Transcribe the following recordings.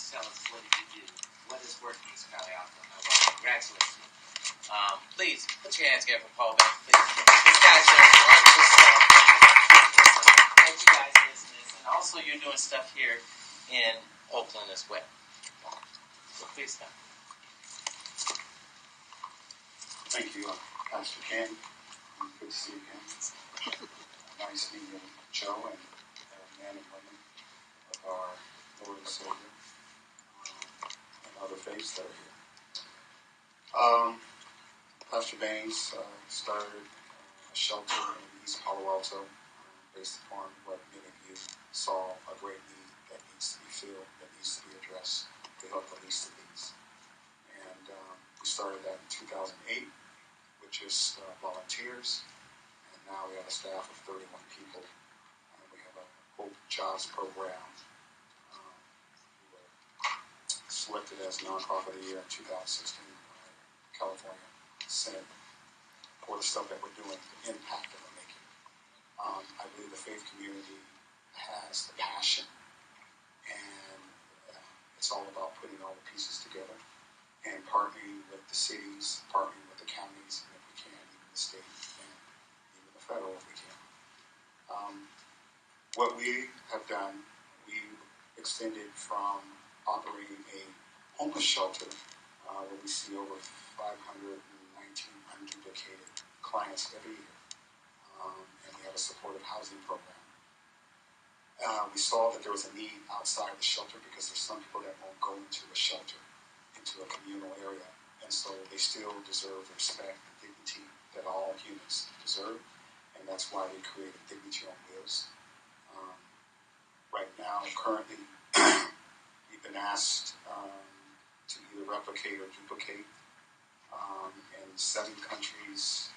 tell us what you do. What is working in Sky Oakland? Well, congratulations. Please put your hands together for Paul Bains, please. This guy's doing wonderful stuff. Thank you guys for listening. And also you're doing stuff here in Oakland as well. So please stop. Thank you, Pastor Ken. Good to see you again. Nice meeting you, Joe, and men and women of our Lord and Savior, and other faiths that are here. Pastor Bains started a shelter in East Palo Alto based upon what many of you saw, a great need that needs to be filled, that needs to be addressed to help the least of these. And we started that in 2008 with just volunteers. And now we have a staff of 31 people. And we have a HOPE Jobs program. We were selected as Nonprofit of the Year in 2016 by California Senate for the stuff that we're doing, the impact that we're making. I believe the faith community has the passion, and it's all about putting all the pieces together and partnering with the cities, partnering with the counties, and if we can, even the state and even the federal if we can. What we have done, we extended from operating a homeless shelter where we see over 519 unduplicated clients every year, and we have a supportive housing program. We saw that there was a need outside the shelter because there's some people that won't go into a shelter, into a communal area, and so they still deserve the respect and dignity that all humans deserve, and that's why they created Dignity on Wheels. Right now, currently, we've been asked to either replicate or duplicate in 7 countries,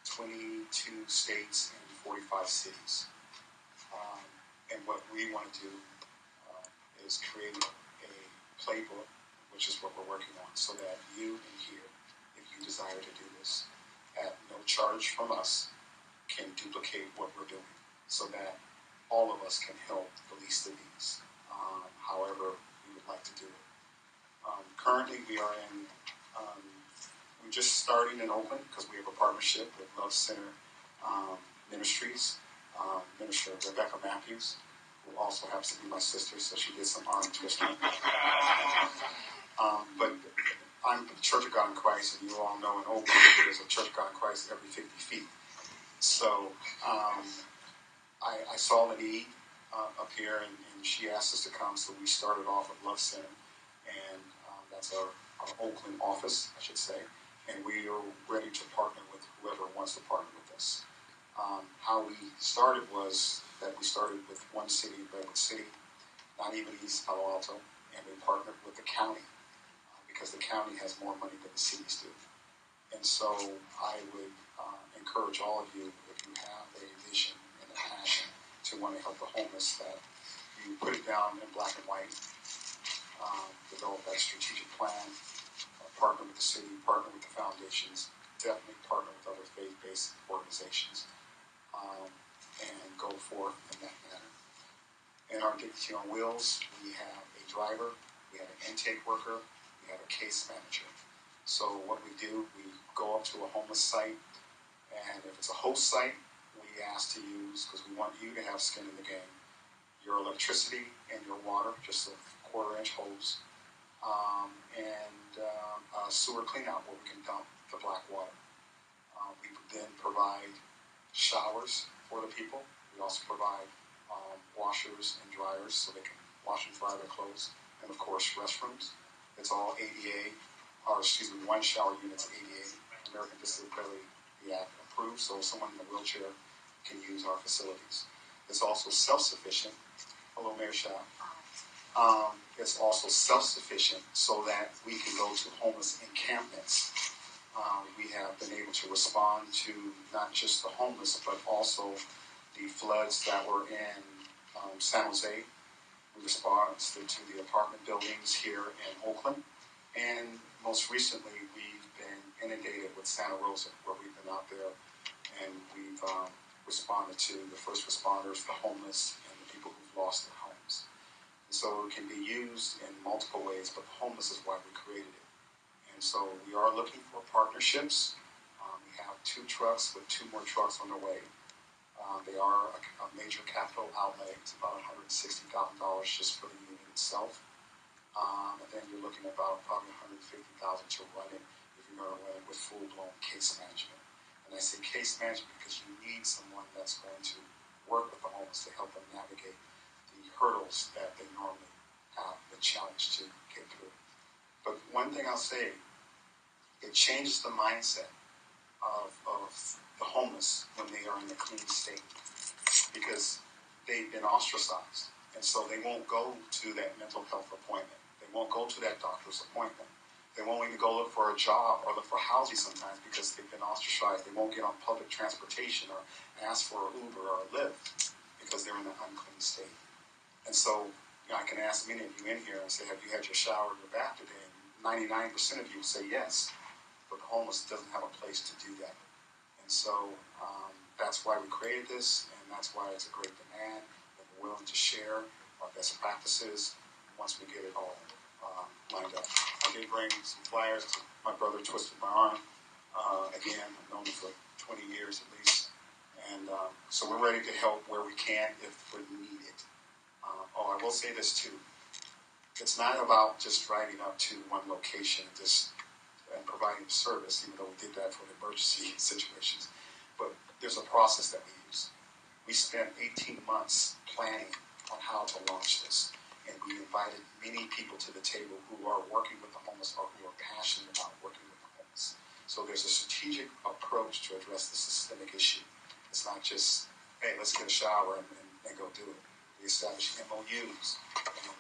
22 states, and 45 cities. And what we want to do is create a playbook, which is what we're working on, so that you in here, if you desire to do this, at no charge from us, can duplicate what we're doing, so that all of us can help the least of these, however we would like to do it. Currently, we are in, we're just starting in Oakland because we have a partnership with Love Center Ministries. Minister Rebecca Matthews, who also happens to be my sister, so she did some arm twisting. But I'm the Church of God in Christ, and you all know in Oakland there's a Church of God in Christ every 50 feet. So I saw the need up here, and she asked us to come, so we started off at Love Center, and that's our Oakland office, I should say, and we are ready to partner with whoever wants to partner with us. How we started was that we started with one city, Redwood City, not even East Palo Alto, and we partnered with the county because the county has more money than the cities do. And so I would encourage all of you, if you have a vision and a passion to want to help the homeless, that you put it down in black and white, develop that strategic plan, partner with the city, partner with the foundations, definitely partner with other faith-based organizations, and go forth in that manner. In our Dignity on Wheels, we have a driver, we have an intake worker, we have a case manager. So what we do, we go up to a homeless site, and if it's a host site, we ask to use, because we want you to have skin in the game, your electricity and your water, just a 1/4-inch hose, and a sewer cleanout where we can dump the black water. We then provide showers for the people. We also provide washers and dryers so they can wash and dry their clothes. And of course, restrooms. It's all ADA, one shower unit's ADA, American Disability Act approved, so someone in a wheelchair can use our facilities. It's also self-sufficient. Hello, Mayor Shah. It's also self-sufficient so that we can go to homeless encampments. We have been able to respond to not just the homeless, but also the floods that were in San Jose. We responded to the apartment buildings here in Oakland. And most recently, we've been inundated with Santa Rosa, where we've been out there and we've responded to the first responders, the homeless, and the people who've lost their homes. So it can be used in multiple ways, but homeless is why we created it. And so we are looking for partnerships. We have 2 trucks with 2 more trucks on the way. They are a major capital outlay. It's about $160,000 just for the unit itself. And then you're looking at about probably $150,000 to run it if you're going to run it with full-blown case management. And I say case management because you need someone that's going to work with the homeless to help them navigate the hurdles that they normally have the challenge to get through. But one thing I'll say, it changes the mindset of the homeless when they are in a clean state, because they've been ostracized, and so they won't go to that mental health appointment. They won't go to that doctor's appointment. They won't even go look for a job or look for housing sometimes because they've been ostracized. They won't get on public transportation or ask for an Uber or a Lyft because they're in an unclean state. And so I can ask many of you in here and say, have you had your shower or your bath today? And 99% of you say yes, but the homeless doesn't have a place to do that. And so that's why we created this, and that's why it's a great demand, and we're willing to share our best practices once we get it all lined up. I did bring some flyers. My brother twisted my arm. Again, I've known him for 20 years at least. And so we're ready to help where we can if we need it. I will say this too. It's not about just driving up to one location and providing the service, even though we did that for the emergency situations. But there's a process that we use. We spent 18 months planning on how to launch this. And we invited many people to the table who are working with the homeless or who are passionate about working with the homeless. So there's a strategic approach to address the systemic issue. It's not just, hey, let's get a shower and go do it. We establish MOUs, and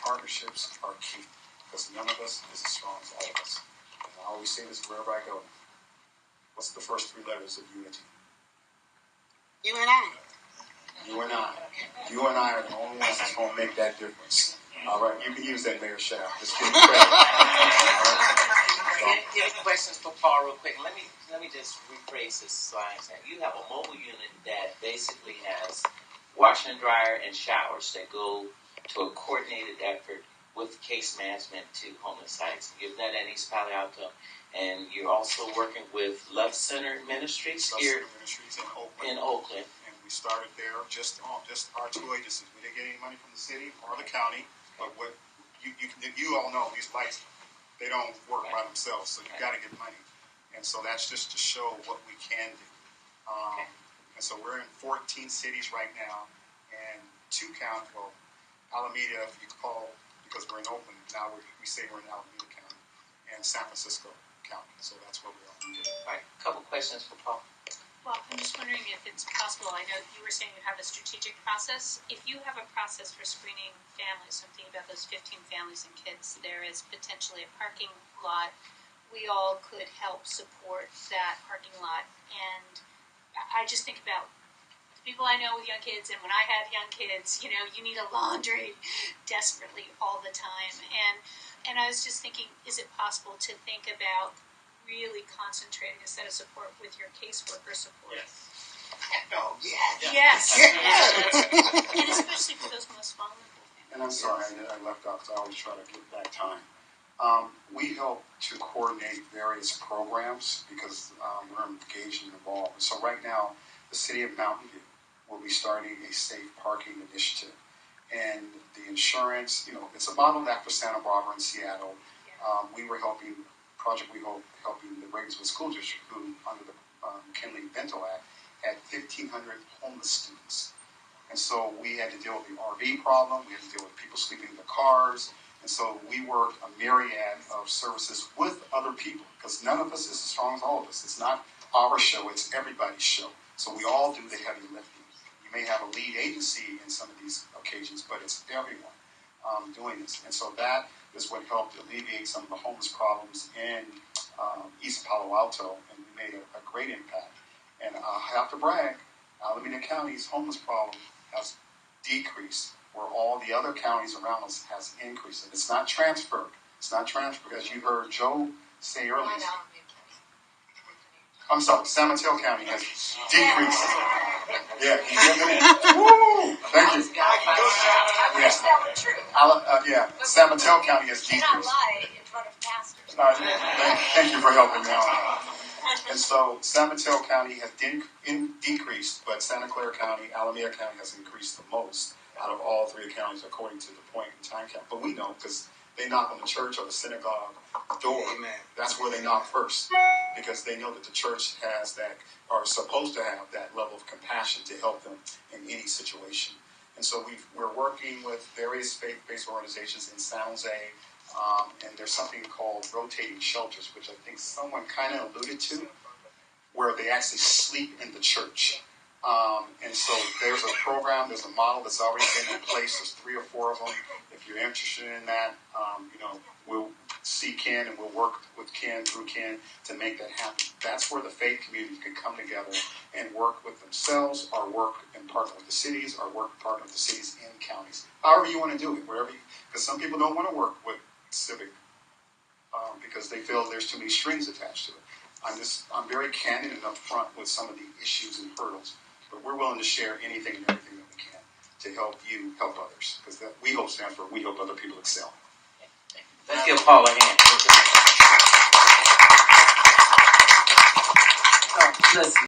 partnerships are key, because none of us is as strong as all of us. And I always say this wherever I go. What's the first 3 letters of unity? You and I. You and I. You and I are the only ones that's going to make that difference. All right, you can use that, Mayor Shaft. Just give me credit. Any questions for Paul real quick? Let me just rephrase this so I understand. You have a mobile unit that basically has washer and dryer and showers that go to a coordinated effort with case management to homeless sites. You've done that in East Palo Alto, and you're also working with Love Center Ministries here in Oakland. And we started there just our 2 agencies. We didn't get any money from the city or the county, but what you all know, these lights, they don't work by themselves, so you've got to get money. And so that's just to show what we can do. And so we're in 14 cities right now, and 2 counties, well, Alameda, if you call, because we're in Oakland, now we say we're in Alameda County, and San Francisco County. So that's where we are. All right, a couple questions for Paul. Well, I'm just wondering if it's possible. I know you were saying you have a strategic process. If you have a process for screening families, I'm thinking about those 15 families and kids, there is potentially a parking lot. We all could help support that parking lot. And I just think about the people I know with young kids, and when I had young kids, you need a laundry desperately all the time. And I was just thinking, is it possible to think about really concentrating a set of support with your caseworker support? Yes. Oh, yeah. Yes. And especially for those most vulnerable families. And I'm sorry, I left out because I always try to get back time. We help to coordinate various programs because we're engaged and involved. And so right now, the city of Mountain View will be starting a safe parking initiative. And the insurance, it's a model after Santa Barbara and Seattle. We were helping Project WeHOPE, helping the Ravenswood School District, who, under the Kinley-Bento Act, had 1,500 homeless students. And so we had to deal with the RV problem, we had to deal with people sleeping in the cars, and so we worked a myriad of services with other people, because none of us is as strong as all of us. It's not our show, it's everybody's show. So we all do the heavy lifting. You may have a lead agency in some of these occasions, but it's everyone doing this. And so that is what helped alleviate some of the homeless problems in East Palo Alto, and we made a great impact. And I have to brag, Alameda County's homeless problem has decreased, where all the other counties around us has increased. And it's not transferred. It's not transferred, as you heard Joe say earlier. I'm sorry, San Mateo County has decreased. Yeah, woo! Thank you. Yeah, San Mateo County has decreased. Thank you for helping me out. And so San Mateo County has decreased, but Santa Clara County, Alameda County has increased the most out of all three counties according to the point in time count. But we know because they knock on the church or the synagogue door. Amen. That's where they knock first, because they know that the church has that, or is supposed to have that level of compassion to help them in any situation. And so we're working with various faith-based organizations in San Jose, and there's something called rotating shelters, which I think someone kind of alluded to, where they actually sleep in the church. And so there's a program, there's a model that's already been in place. There's 3 or 4 of them. If you're interested in that, we'll see Ken and we'll work with Ken through Ken to make that happen. That's where the faith community can come together and work with themselves, or work and partner with the cities, or work and partner with the cities and counties. However you want to do it, wherever because some people don't want to work with civic because they feel there's too many strings attached to it. I'm very candid and upfront with some of the issues and hurdles, but we're willing to share anything and everything that we can to help you help others, because that WeHOPE stands for We Hope Other People Excel. Let's give Paul a hand. Listen.